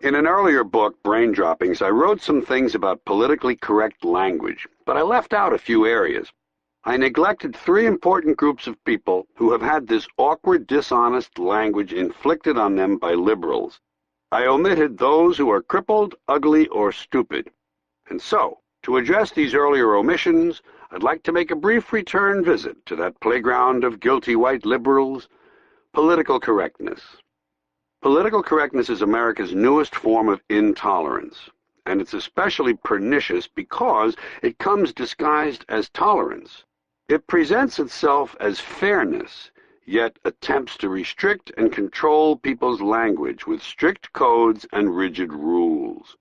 In an earlier book, Brain Droppings, I wrote some things about politically correct language, but I left out a few areas. I neglected three important groups of people who have had this awkward, dishonest language inflicted on them by liberals. I omitted those who are crippled, ugly, or stupid. And so, to address these earlier omissions, I'd like to make a brief return visit to that playground of guilty white liberals, political correctness. Political correctness is America's newest form of intolerance, and it's especially pernicious because it comes disguised as tolerance. It presents itself as fairness, yet attempts to restrict and control people's language with strict codes and rigid rules.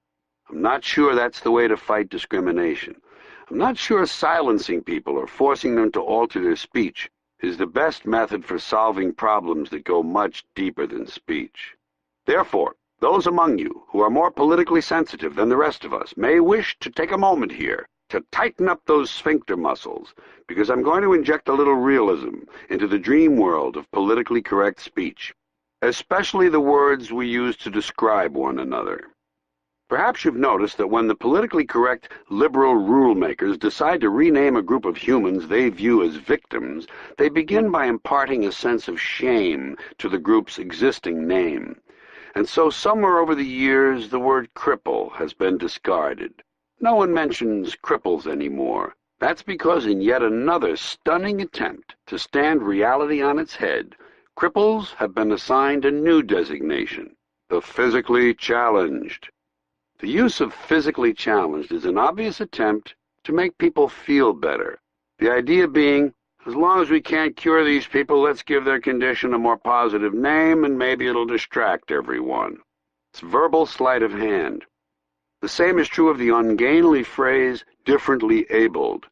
I'm not sure that's the way to fight discrimination. I'm not sure silencing people or forcing them to alter their speech is the best method for solving problems that go much deeper than speech. Therefore, those among you who are more politically sensitive than the rest of us may wish to take a moment here to tighten up those sphincter muscles, because I'm going to inject a little realism into the dream world of politically correct speech, especially the words we use to describe one another. Perhaps you've noticed that when the politically correct liberal rule makers decide to rename a group of humans they view as victims, they begin by imparting a sense of shame to the group's existing name. And so somewhere over the years the word cripple has been discarded. No one mentions cripples anymore. That's because in yet another stunning attempt to stand reality on its head, cripples have been assigned a new designation, the physically challenged. The use of physically challenged is an obvious attempt to make people feel better. The idea being, as long as we can't cure these people, let's give their condition a more positive name and maybe it'll distract everyone. It's verbal sleight of hand. The same is true of the ungainly phrase, differently abled.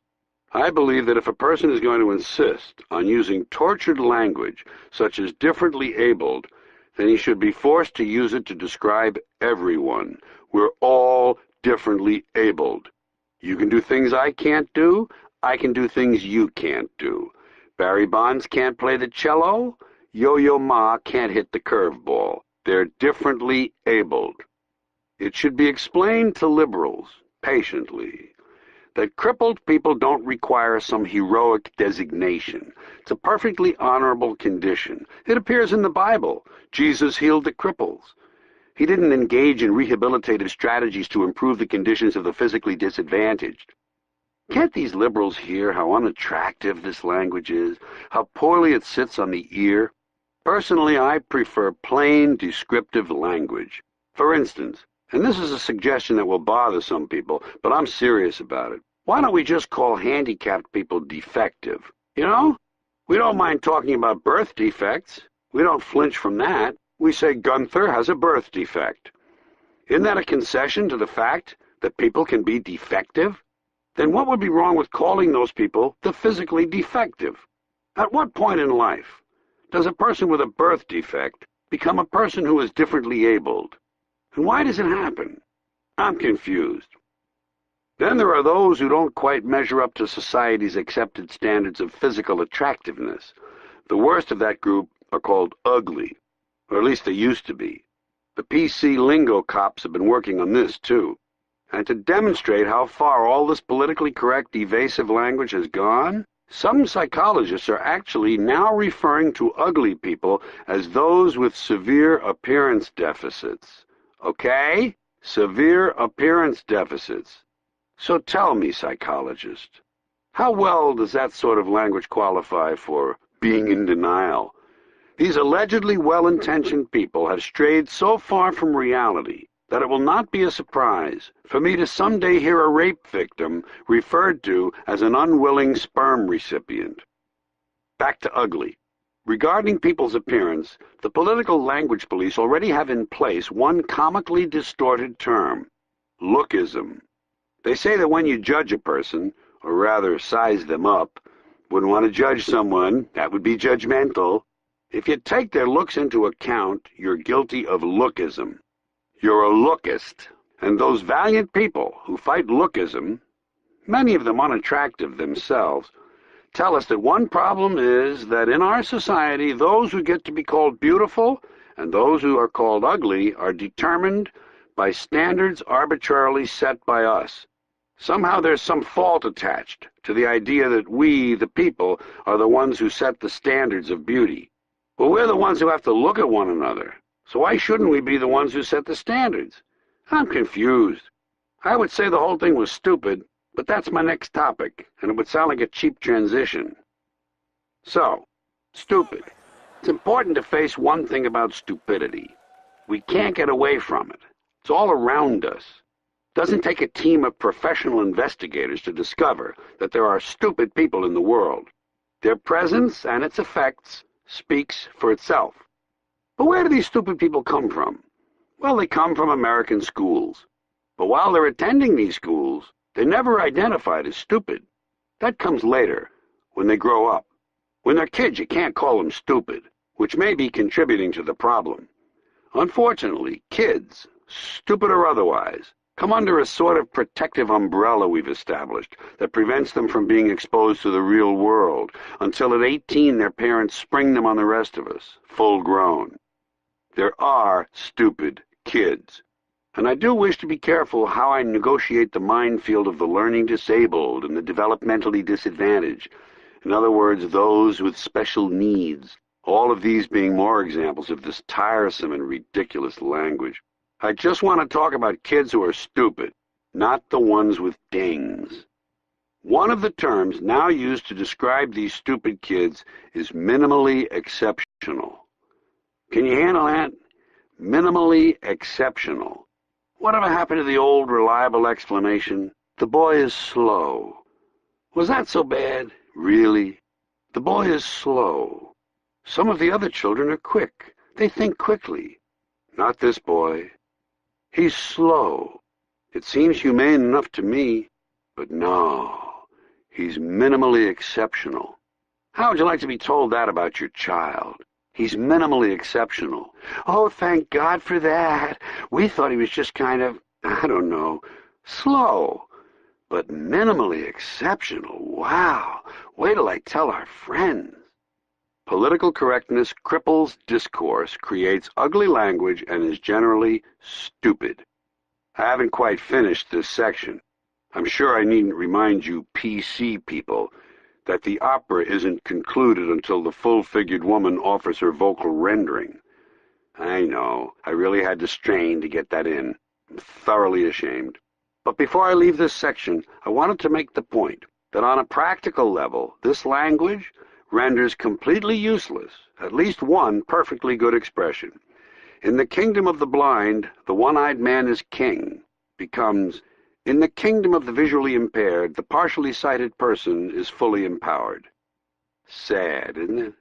I believe that if a person is going to insist on using tortured language, such as differently abled, then he should be forced to use it to describe everyone. We're all differently abled. You can do things I can't do. I can do things you can't do. Barry Bonds can't play the cello. Yo-Yo Ma can't hit the curveball. They're differently abled. It should be explained to liberals, patiently, that crippled people don't require some heroic designation. It's a perfectly honorable condition. It appears in the Bible. Jesus healed the cripples. He didn't engage in rehabilitative strategies to improve the conditions of the physically disadvantaged. Can't these liberals hear how unattractive this language is, how poorly it sits on the ear? Personally, I prefer plain, descriptive language. For instance, and this is a suggestion that will bother some people, but I'm serious about it. Why don't we just call handicapped people defective? You know? We don't mind talking about birth defects. We don't flinch from that. We say Gunther has a birth defect. Isn't that a concession to the fact that people can be defective? Then what would be wrong with calling those people the physically defective? At what point in life does a person with a birth defect become a person who is differently abled? And why does it happen? I'm confused. Then there are those who don't quite measure up to society's accepted standards of physical attractiveness. The worst of that group are called ugly, or at least they used to be. The PC lingo cops have been working on this, too. And to demonstrate how far all this politically correct, evasive language has gone, some psychologists are actually now referring to ugly people as those with severe appearance deficits. Okay? Severe appearance deficits. So tell me, psychologist, how well does that sort of language qualify for being in denial? These allegedly well-intentioned people have strayed so far from reality that it will not be a surprise for me to someday hear a rape victim referred to as an unwilling sperm recipient. Back to ugly. Regarding people's appearance, the political language police already have in place one comically distorted term, lookism. They say that when you judge a person, or rather size them up, wouldn't want to judge someone, that would be judgmental. If you take their looks into account, you're guilty of lookism. You're a lookist, and those valiant people who fight lookism, many of them unattractive themselves, tell us that one problem is that in our society, those who get to be called beautiful and those who are called ugly are determined by standards arbitrarily set by us. Somehow there's some fault attached to the idea that we, the people, are the ones who set the standards of beauty. Well, we're the ones who have to look at one another, so why shouldn't we be the ones who set the standards? I'm confused. I would say the whole thing was stupid, but that's my next topic, and it would sound like a cheap transition. So, stupid. It's important to face one thing about stupidity. We can't get away from it. It's all around us. It doesn't take a team of professional investigators to discover that there are stupid people in the world. Their presence and its effects speaks for itself. But where do these stupid people come from? Well, they come from American schools. But while they're attending these schools, they're never identified as stupid. That comes later, when they grow up. When they're kids, you can't call them stupid, which may be contributing to the problem. Unfortunately, kids, stupid or otherwise, come under a sort of protective umbrella we've established that prevents them from being exposed to the real world until at 18 their parents spring them on the rest of us, full grown. There are stupid kids. And I do wish to be careful how I negotiate the minefield of the learning disabled and the developmentally disadvantaged. In other words, those with special needs. All of these being more examples of this tiresome and ridiculous language. I just want to talk about kids who are stupid, not the ones with dings. One of the terms now used to describe these stupid kids is minimally exceptional. Can you handle that? Minimally exceptional. Whatever happened to the old reliable explanation, the boy is slow? Was that so bad? Really? The boy is slow. Some of the other children are quick. They think quickly. Not this boy. He's slow. It seems humane enough to me, but no, he's minimally exceptional. How would you like to be told that about your child? He's minimally exceptional. Oh, thank God for that. We thought he was just kind of, I don't know, slow. But minimally exceptional, wow. Wait till I tell our friends. Political correctness cripples discourse, creates ugly language, and is generally stupid. I haven't quite finished this section. I'm sure I needn't remind you PC people that the opera isn't concluded until the full-figured woman offers her vocal rendering. I know, I really had to strain to get that in. I'm thoroughly ashamed. But before I leave this section, I wanted to make the point that on a practical level, this language renders completely useless at least one perfectly good expression. In the kingdom of the blind, the one-eyed man is king becomes, in the kingdom of the visually impaired, the partially sighted person is fully empowered. Sad, isn't it?